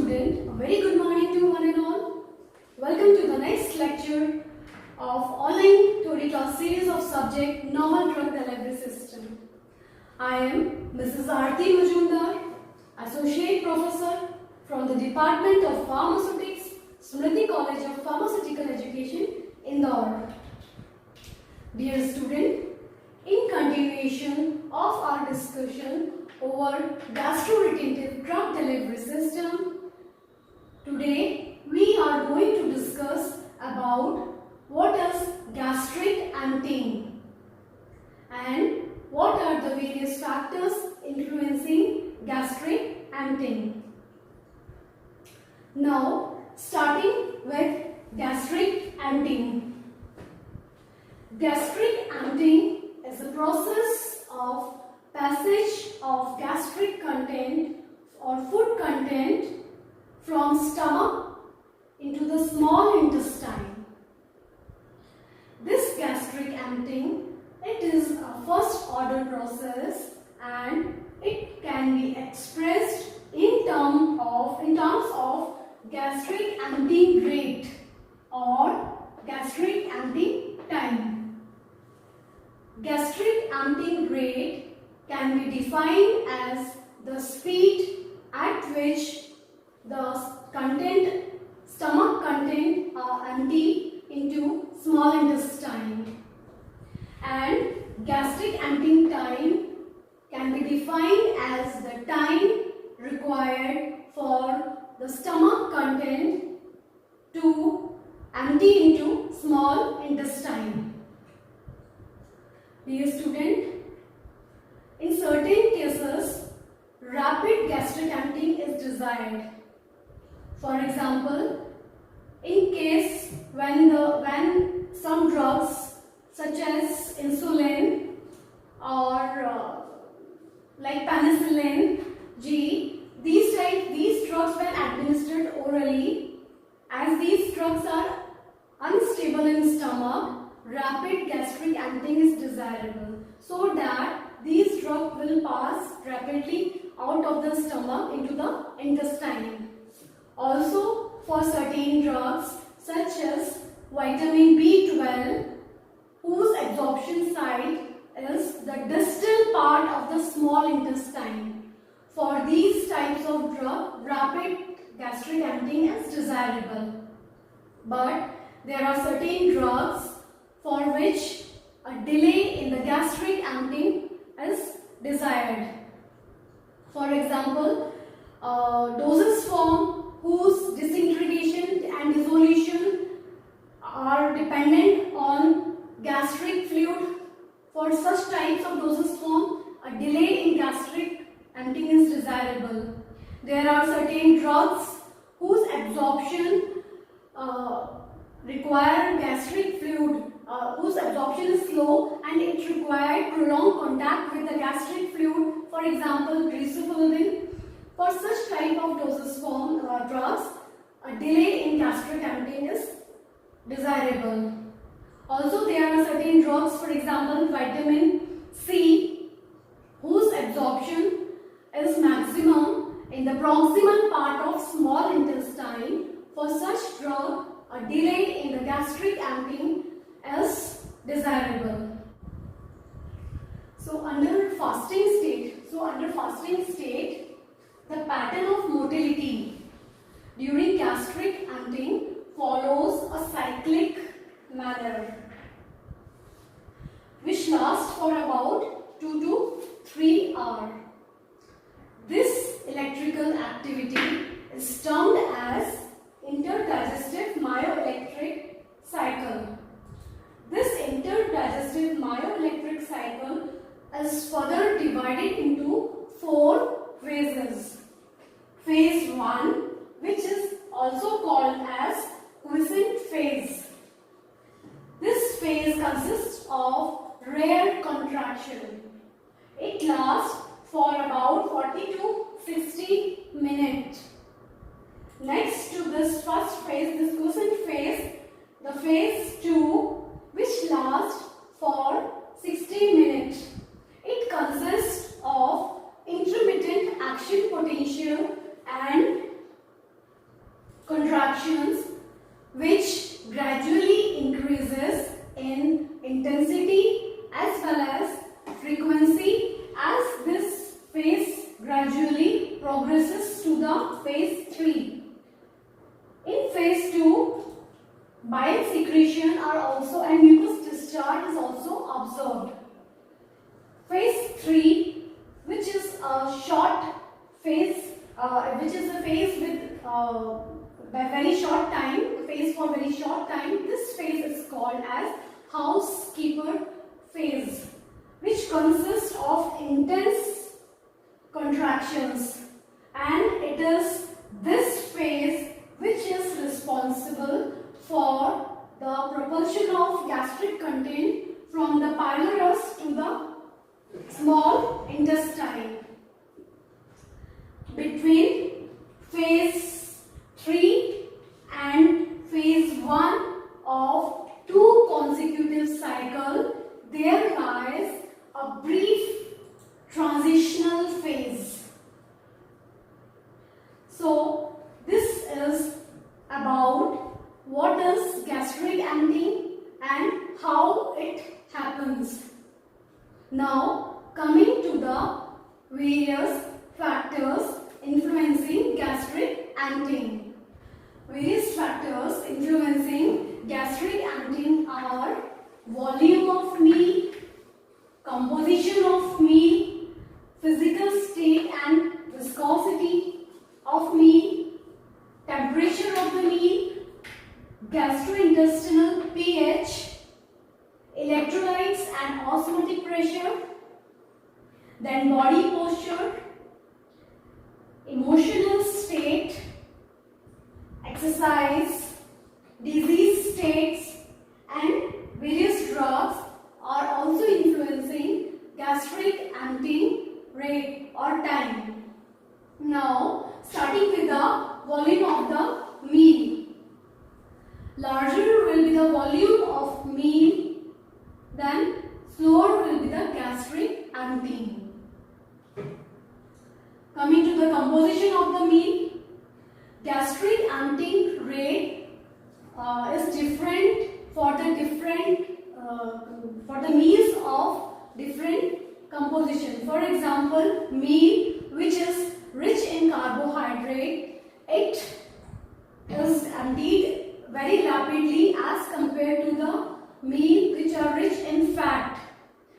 student, a very good morning to one and all. Welcome to the next lecture of online theory class series of subject Novel Drug Delivery System. I am Mrs. Aarti Majumdar, Associate Professor from the Department of Pharmaceutics, Smriti College of Pharmaceutical Education, Indore. Dear student, in continuation of our discussion over gastroretentive drug delivery system, today we are going to discuss about what is gastric emptying and what are the various factors influencing gastric emptying. Now, starting with gastric emptying. Gastric emptying is the process of passage of gastric content or food content from stomach into the small intestine. This gastric emptying, it is a first order process and it can be expressed in terms of gastric emptying rate or gastric emptying time. Gastric emptying rate can be defined as the speed at which the stomach content are emptied into small intestine, and gastric emptying time can be defined as the time required for the stomach content to empty into small intestine. Dear student, in certain cases, rapid gastric emptying is desired. For example, in case when some drugs such as insulin or like penicillin G, these drugs when administered orally, as these drugs are unstable in stomach, rapid gastric emptying is desirable so that these drugs will pass rapidly out of the stomach into the intestine. Also, for certain drugs such as vitamin B12, whose absorption site is the distal part of the small intestine, for these types of drug, rapid gastric emptying is desirable. But there are certain drugs for which a delay in the gastric emptying is desired. For example, dosage form whose disintegration and dissolution are dependent on gastric fluid. For such types of dosage form, a delay in gastric emptying is desirable. There are certain drugs whose absorption require gastric fluid, whose absorption is slow and it requires prolonged contact with the gastric fluid. For example, griseofulvin. For such type of dosage form drugs, a delay in gastric emptying is desirable. Also, there are certain drugs, for example, vitamin C, whose absorption is maximum in the proximal part of small intestine. For such drug, a delay in the gastric emptying is desirable. So under fasting state, the pattern of motility during gastric emptying follows a cyclic manner, which lasts for about 2 to 3 hours. This electrical activity is termed as interdigestive myoelectric cycle. This interdigestive myoelectric cycle is further divided into 4 phases. Phase 1, which is also called as quiescent phase. This phase consists of rare contraction. It lasts for about 40 to 60 minutes. Next to this first phase, this quiescent phase, the phase 2, which lasts for 60 minutes. It consists of intermittent action potential and progresses to the phase 3. In phase 2, bile secretion are also and mucus discharge is also observed. Phase 3, which is a short phase, which is a phase with very short time, phase for very short time. This phase is called as housekeeper phase, which consists of intense contractions, and it is this phase which is responsible for the propulsion of gastric content from the pylorus to the small intestine. Between phase 3 and phase 1 of 2 consecutive cycles, there lies a brief transitional phase. So this is about what is gastric emptying and how it happens. Now coming to the various factors influencing gastric emptying. Various factors influencing gastric emptying are volume of meal, composition of meal, physical state and viscosity of meal, temperature of the meal, gastrointestinal pH, electrolytes and osmotic pressure, then body posture, emotional state, exercise, disease states, and various drugs are also influencing gastric emptying rate or time. Now, starting with the volume of the meal. Larger will be the volume of meal, then slower will be the gastric emptying. Coming to the composition of the meal, gastric emptying rate is different for the meals of different composition. For example, meal which is rich in carbohydrate, it is emptied very rapidly as compared to the meal which are rich in fat.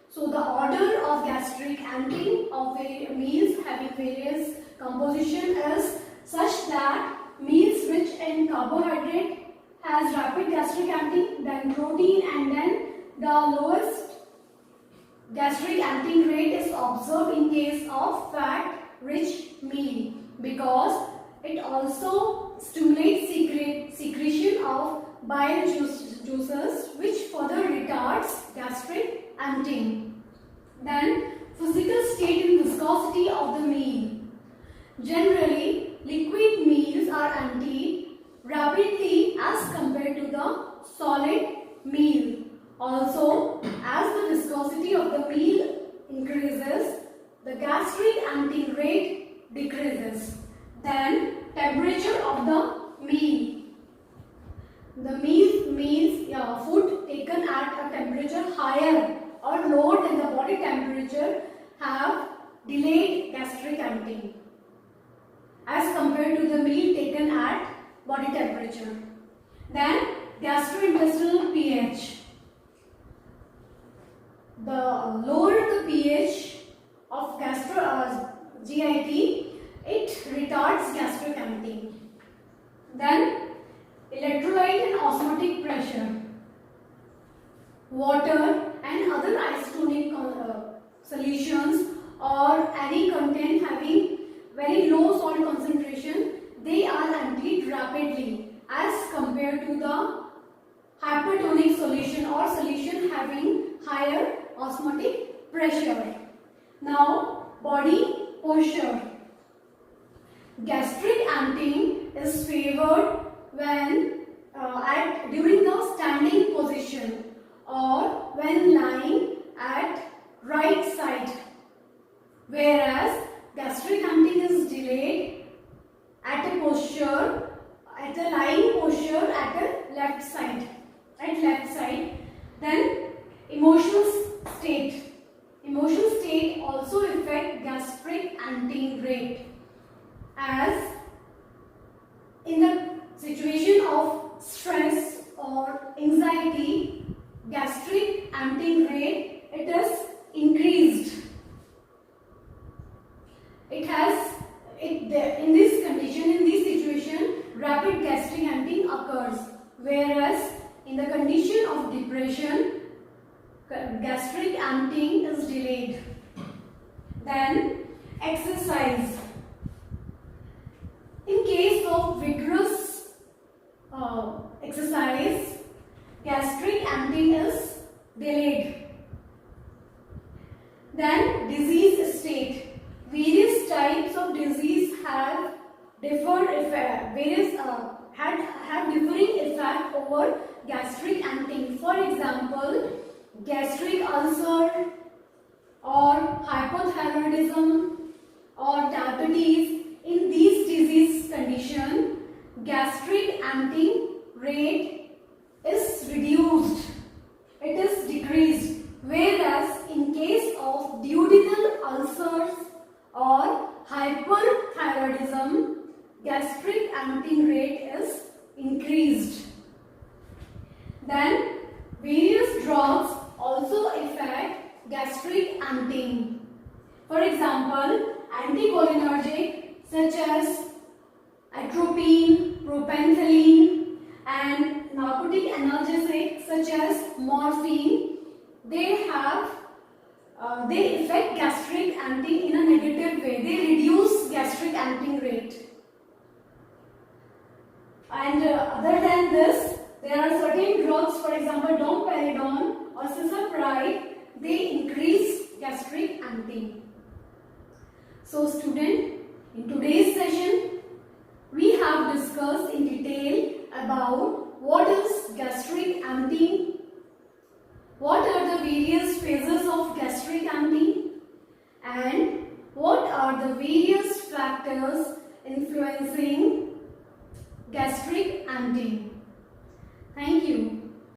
So the order of gastric emptying of meals having various composition is such that meals rich in carbohydrate has rapid gastric emptying, then protein, and then the lowest gastric emptying rate is observed in case of fat rich meal, because it also stimulates secretion of bile juices which further retards gastric emptying. Then physical state and viscosity of the meal. Generally, liquid meals are emptied rapidly as compared to the solid meal. Also, as the viscosity of the meal increases, the gastric emptying rate decreases. Then temperature of the meal. The meal means food taken at a temperature higher or lower than the body temperature have delayed gastric emptying as compared to the meal taken at body temperature. Then gastrointestinal pH. The lower the pH of GIT, it retards gastric emptying. Then electrolyte and osmotic pressure. Water and other isotonic solutions or any content having very low salt concentration, they are emptied rapidly as compared to the hypertonic solution or solution having higher osmotic pressure. Now, body posture. Gastric emptying is favored when during the standing position or when lying at right side, whereas gastric emptying is delayed at a posture, at a lying posture at a left side. Then emotional state. Emotional state also affect gastric emptying rate. as in the situation of stress or anxiety, gastric emptying rate, it is increased. In this condition, in this situation, rapid gastric emptying occurs, whereas in the condition of depression, gastric emptying is delayed. Then exercise. In case of vigorous exercise, gastric emptying is delayed. Then disease state. Various types of disease have different effect. Have differing effect over gastric emptying. For example, gastric ulcer or hypothyroidism or diabetes. In these disease condition, gastric emptying rate is reduced. It is decreased. Whereas in case of duodenal ulcers or hyperthyroidism, gastric emptying rate is increased. Then various drugs also affect gastric emptying. For example, anticholinergic such as atropine, propanthelin, and narcotic analgesic such as morphine, they affect gastric emptying in a negative way. They reduce gastric emptying rate. And other than this, there are certain drugs, for example, domperidone or cisapride, they increase gastric emptying. So student, in today's session, we have discussed in detail about what is gastric emptying, what are the various phases of gastric emptying, and what are the various factors influencing gastric emptying. Thank you.